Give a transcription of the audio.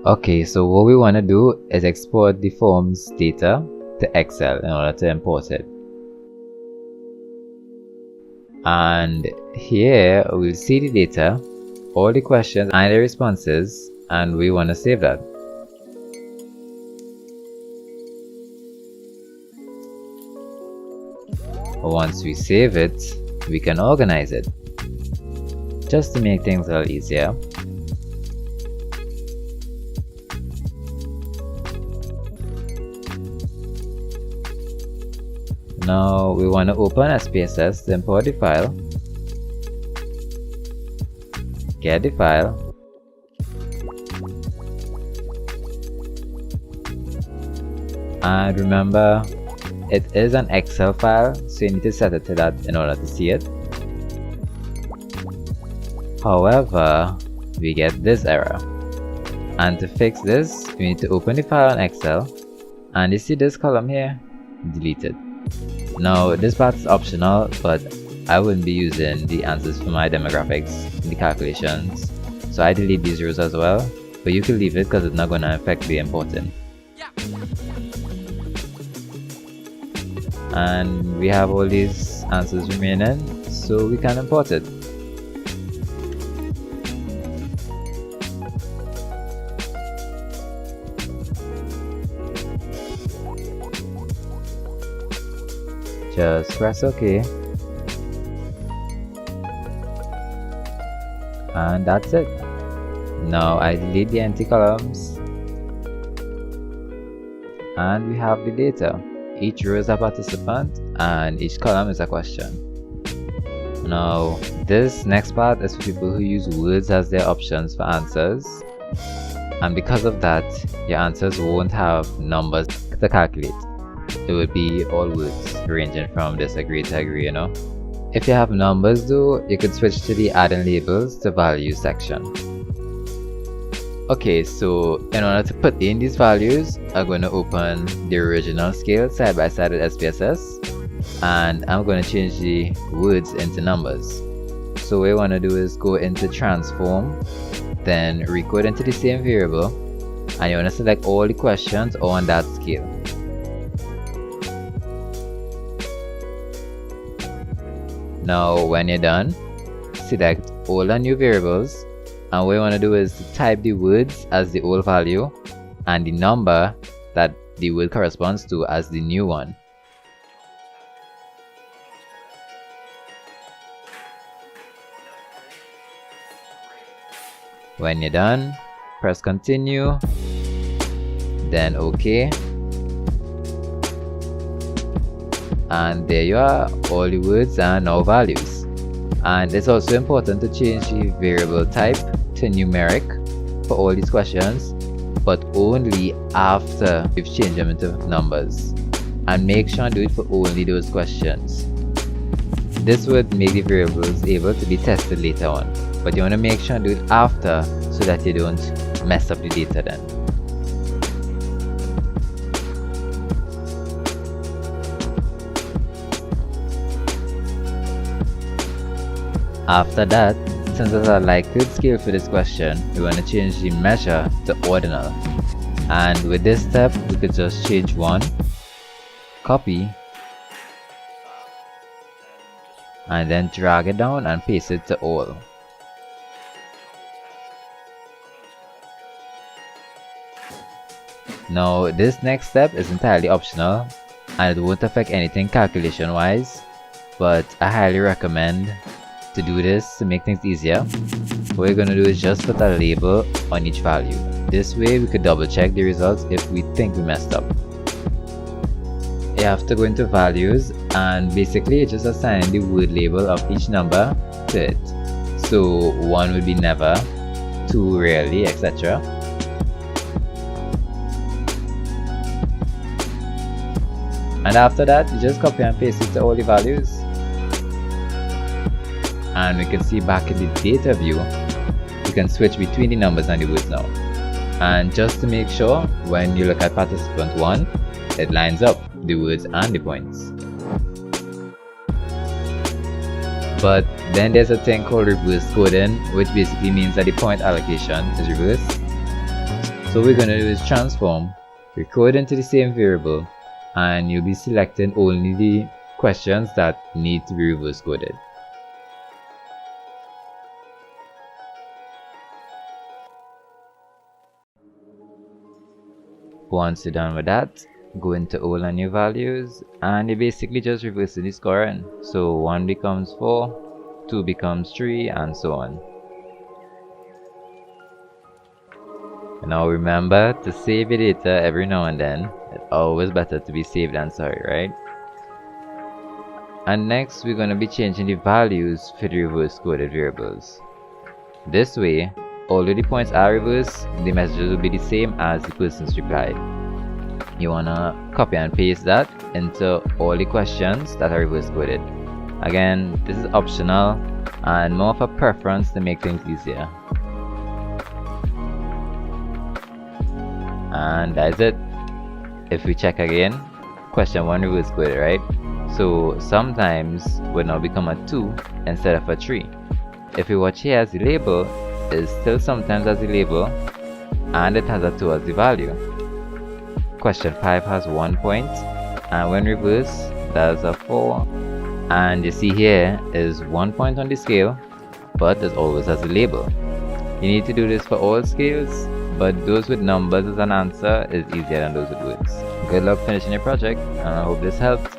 Okay, so what we want to do is export the form's data to Excel in order to import it. And here we'll see the data, all the questions and the responses, and we want to save that. Once we save it, we can organize it, just to make things a little easier. Now we want to open SPSS to import the file, get the file, and remember it is an Excel file, so you need to set it to that in order to see it. However, we get this error, and to fix this we need to open the file in Excel, and you see this column here, delete it. Now this part is optional, but I wouldn't be using the answers for my demographics in the calculations, so I delete these rows as well, but you can leave it because it's not going to affect the importing. And we have all these answers remaining, so we can import it. Just press OK, and that's it. Now I delete the empty columns, and we have the data. Each row is a participant and each column is a question. Now this next part is for people who use words as their options for answers, and because of that your answers won't have numbers to calculate. It would be all words ranging from disagree to agree, you know. If you have numbers though, you could switch to the add-in labels to value section. Okay, so in order to put in these values, I'm going to open the original scale side by side with SPSS, and I'm going to change the words into numbers. So what you want to do is go into transform, then recode into the same variable, and you want to select all the questions on that scale. Now when you're done, select all the new variables, and what you want to do is to type the words as the old value and the number that the word corresponds to as the new one. When you're done, press continue, then OK, and there you are, all the words are now values. And it's also important to change the variable type to numeric for all these questions, but only after you've changed them into numbers, and make sure to do it for only those questions. This would make the variables able to be tested later on, but you want to make sure to do it after so that you don't mess up the data then. After that, since there's a Likert scale for this question, we want to change the measure to ordinal. And with this step, we could just change one, copy, and then drag it down and paste it to all. Now this next step is entirely optional and it won't affect anything calculation wise, but I highly recommend to do this to make things easier. What we're going to do is just put a label on each value. This way we could double check the results if we think we messed up. You have to go into values and basically just assign the word label of each number to it. So 1 would be never, 2 rarely, etc. And after that you just copy and paste it to all the values. And we can see back in the data view, you can switch between the numbers and the words now. And just to make sure, when you look at participant 1, it lines up the words and the points. But then there's a thing called reverse coding, which basically means that the point allocation is reversed. So what we're going to do is transform, record into the same variable, and you'll be selecting only the questions that need to be reverse coded. Once you're done with that, go into all and new values, and you basically just reverse the scoring. So 1 becomes 4, 2 becomes 3, and so on. Now remember to save your data every now and then. It's always better to be safe than sorry, right? And next we're going to be changing the values for the reverse coded variables. This way, although the points are reversed, the messages will be the same as the person's replied. You want to copy and paste that into all the questions that are reverse coded. Again, this is optional and more of a preference to make things easier. And that's it. If we check again, question 1 reverse coded, right? So sometimes would now become a 2 instead of a 3. If we watch here as the label, it still sometimes has the label and it has a 2 as the value. Question 5 has 1 point, and when reversed, that's a 4. And you see here is 1 point on the scale, but it always has a label. You need to do this for all scales, but those with numbers as an answer is easier than those with words. Good luck finishing your project, and I hope this helped.